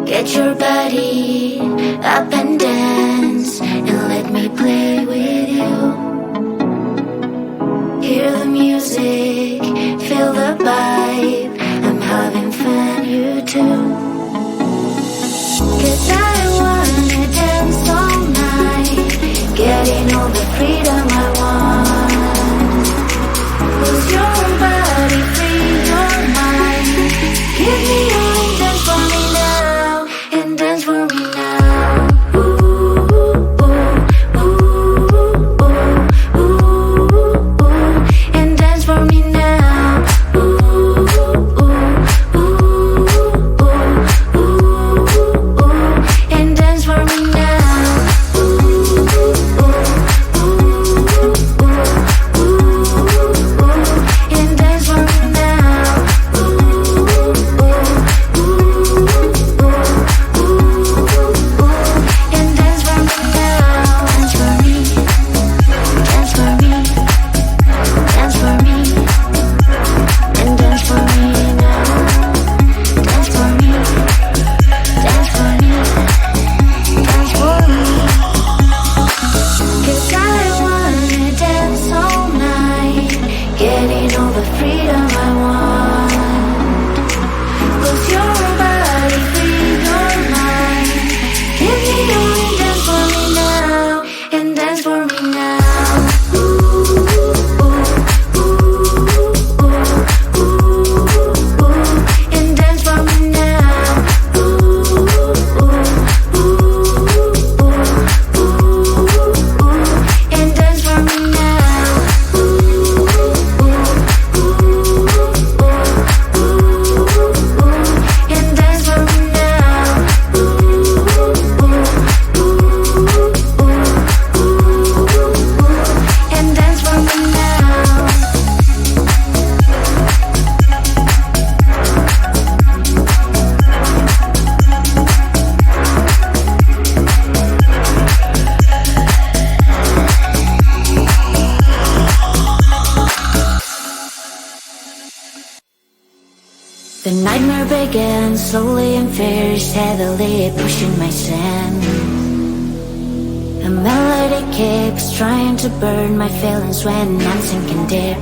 Get your body up and dance, and let me play with you. Hear the music, feel the vibe, I'm having fun, you too. 'Cause I wanna dance all night, getting all the freedom I want. Lose your body, free your mind. Give me your dance for me now, and dance for me now. And dance for me now. And dance for me now. And dance for me now. And dance for me now. Dance for me. Dance for me. Dance for me. And dance for me now. Dance for me. Dance for me. Dance for me. 'Cause I wanna dance all night, getting all the freedom I want. Lose your body, free your mind. Give me your dance for me now, and dance for me now. And dance for me now. And dance for me now. And dance for me now. And dance for me now. The nightmare began slowly and fierce, heavily pushing my sand. A melody keeps trying to burn my feelings when I'm sinking deep.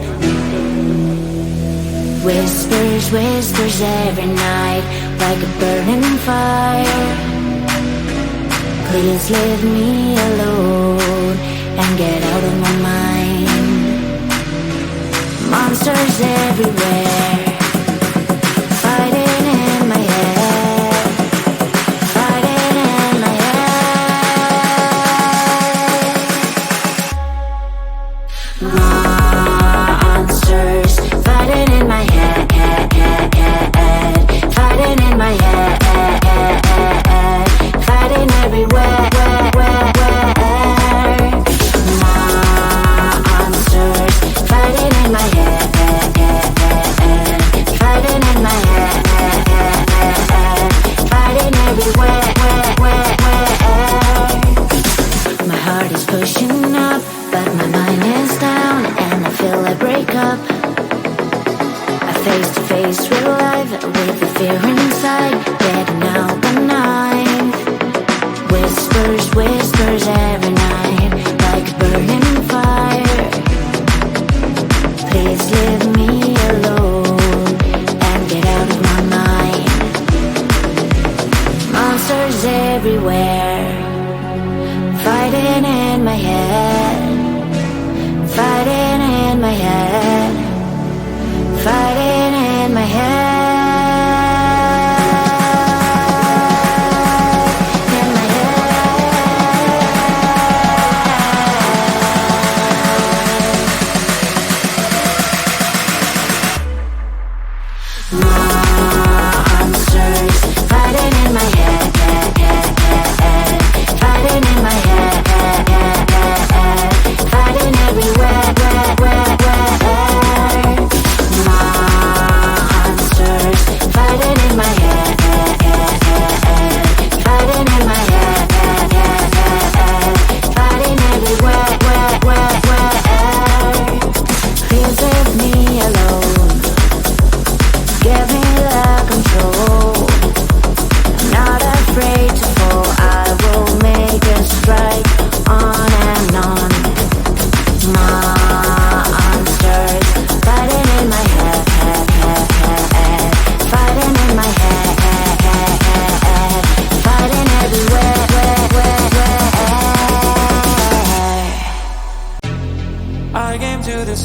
Whispers, whispers every night, like a burning fire. Please leave me alone and get out of my mind. Monsters everywhere, fighting in my head, fighting in my head. Monsters fighting in my head, fighting in my head, fighting everywhere. Monsters fighting in my head, fighting in my head, fighting everywhere. My heart is pushing up, but my mind is down, and I feel I break up. I face to face with life, with the fear inside, getting out the knife. Whispers, whispers every night, like a burning fire. Please leave me alone and get out of my mind. Monsters everywhere, fighting in my head, fighting in my head, fighting in my head. In my Monsters fighting in my head, fighting in my head, fighting everywhere. Monsters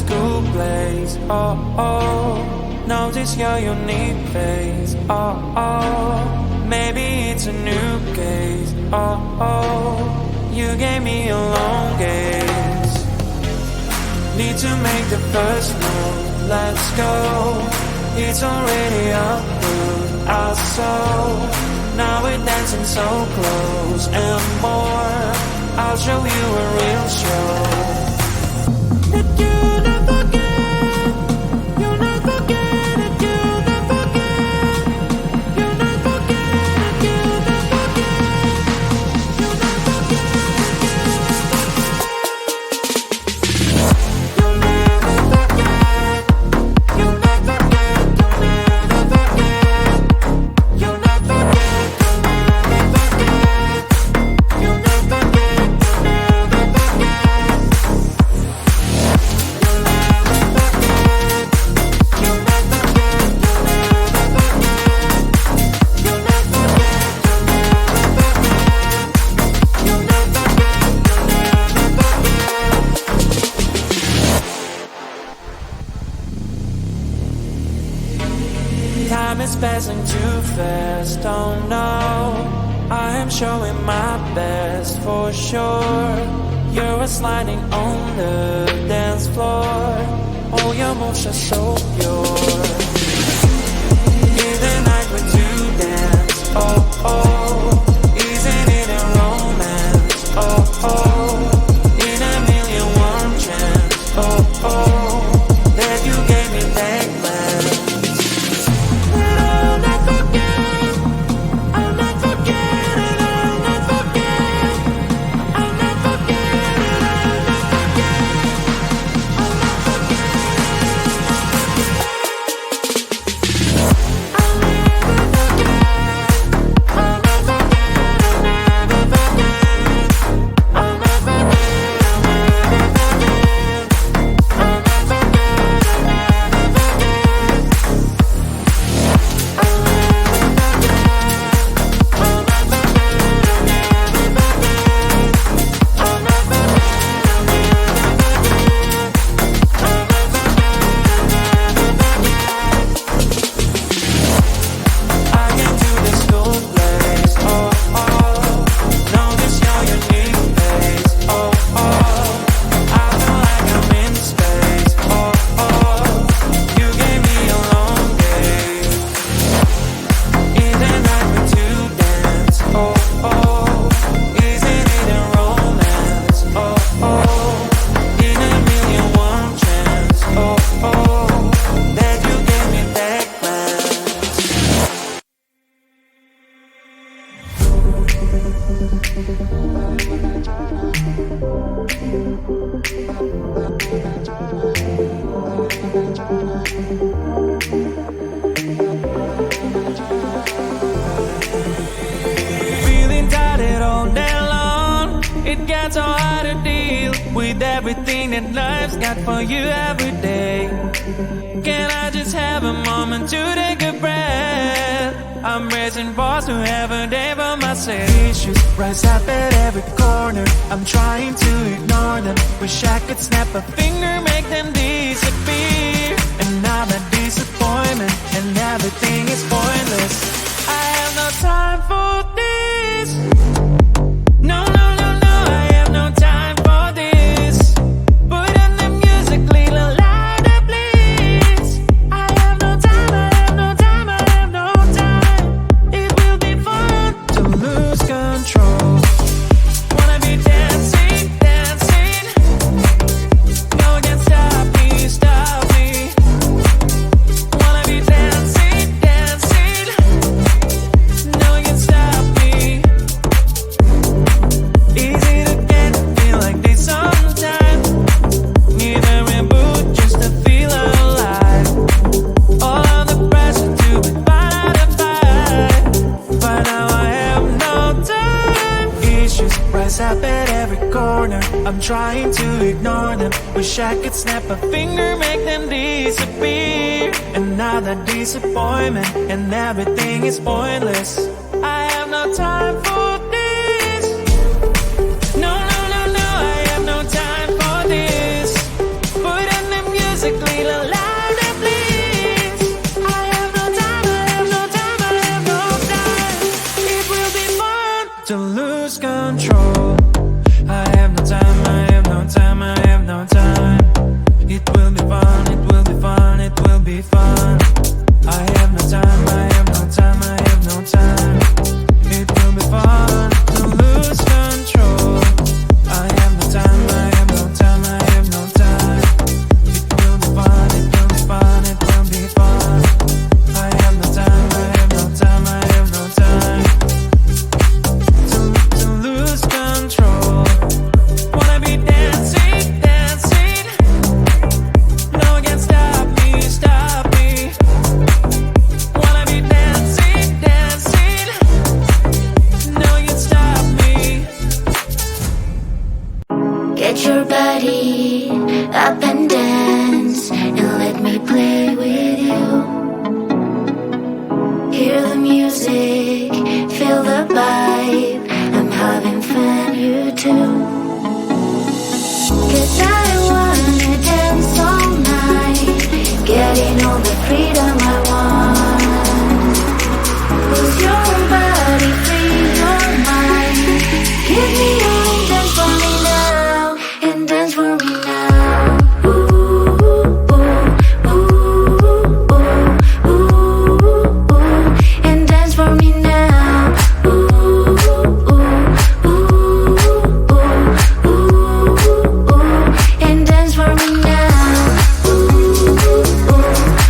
school plays. Oh, oh, notice your unique face. Oh, oh, maybe it's a new case. Oh, oh, you gave me a long gaze. Need to make the first move, let's go. It's already up to our soul. Now we're dancing so close and more. I'll show you a real show. That you'll not forget. You'll not forget. That you'll not forget. You'll not forget. That you'll not forget. You'll not forget. You'll never forget. You'll not forget. You'll never forget. You'll not forget. Time is passing too fast, oh no. I am showing my best for sure. You're sliding on the dance floor. All your moves are so pure. In the night we're to dance, oh oh. Isn't it a romance, oh oh. In a million warm chants, oh oh. That you gave me that glance. Feeling tired all day long. It gets so hard to deal with everything that life's got for you every day. Can I just have a moment to take a breath? I'm raising balls to have a day for myself. Issues rise up at every corner. I'm trying to ignore them. Wish I could snap a finger, make them disappear. And now that disappointment and everything is pointless. I have no time for this. No, no, no, no, I have no time for this. Put on the music, little louder, please. I have no time, I have no time, I have no time. It will be fun to lose control. Wanna be dancing, dancing. No one can stop me, stop me. Wanna be dancing, dancing. No one can stop me. Easy to get, feel like this sometimes. Need a reboot just to feel alive. All of the pressure to be fight, but now I have no time. Issues rise up at every corner. I'm trying to ignore them. Wish I could snap a finger, make them disappear. And now that disappointment and everything is pointless. I have no time for this. No, no, no, no, I have no time for this. Put on the music. body up and dance and let me play with you. Hear the music, feel the vibe. I'm having fun, you too. 'Cause I wanna dance all night, getting all the freedom I want. Lose your body, free your mind. Give me your dance for me now, and dance for me now. Ooh, ooh, ooh, ooh, ooh, ooh, and dance for me now. Ooh, ooh, ooh, ooh, ooh, ooh, and dance for me now. Ooh, ooh, ooh,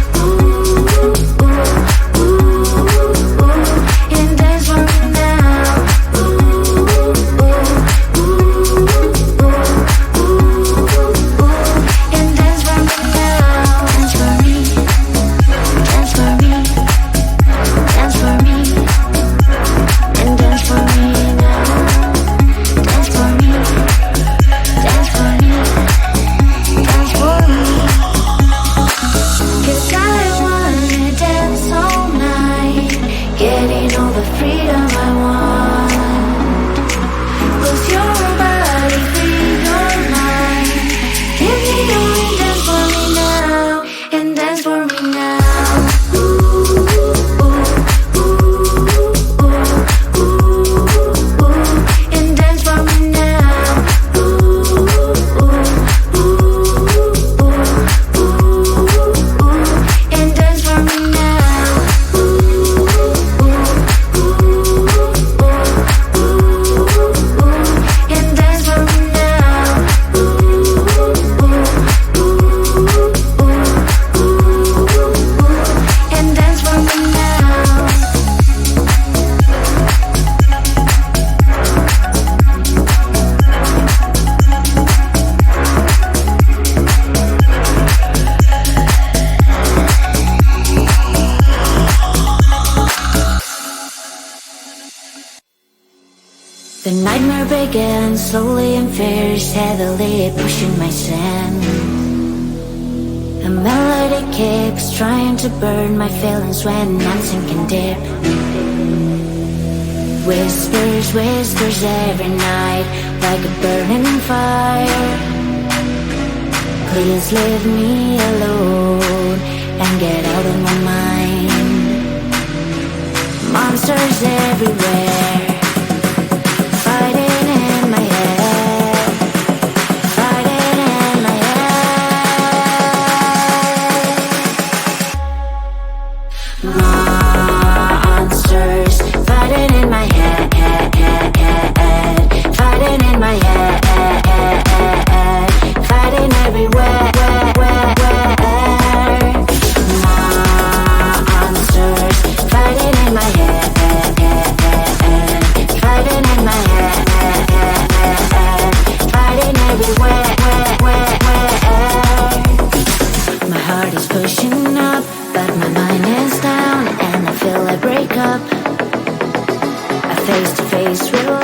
ooh, ooh, and dance for me now. Ooh, ooh, ooh, and dance for me now. Dance for me, dance for me, dance for me, and dance for me now. Dance for me, dance for me, dance for me. 'Cause I wanna dance all night, getting all the freedom I want. Lose your body, free your mind. Give me your dance for me now, and dance for me now. Ooh, ooh, ooh, ooh, ooh, and dance for me now. Ooh, ooh, ooh, ooh, ooh, and dance for me now. Ooh, ooh, ooh, ooh, and dance for me now. Ooh, ooh, ooh, and dance for me now. The nightmare began slowly and fierce, heavily pushing my sand. A melody keeps trying to burn my feelings when I'm sinking deep. Whispers, whispers every night, like a burning fire. Please leave me alone and get out of my mind. Monsters everywhere, fighting in my head, fighting in my head. Monsters fighting in my head, fighting in my head, fighting everywhere. Monsters fighting in my head, fighting in my head, fighting everywhere. My heart is pushing up, but my mind is down, and I feel like break up. A face to face real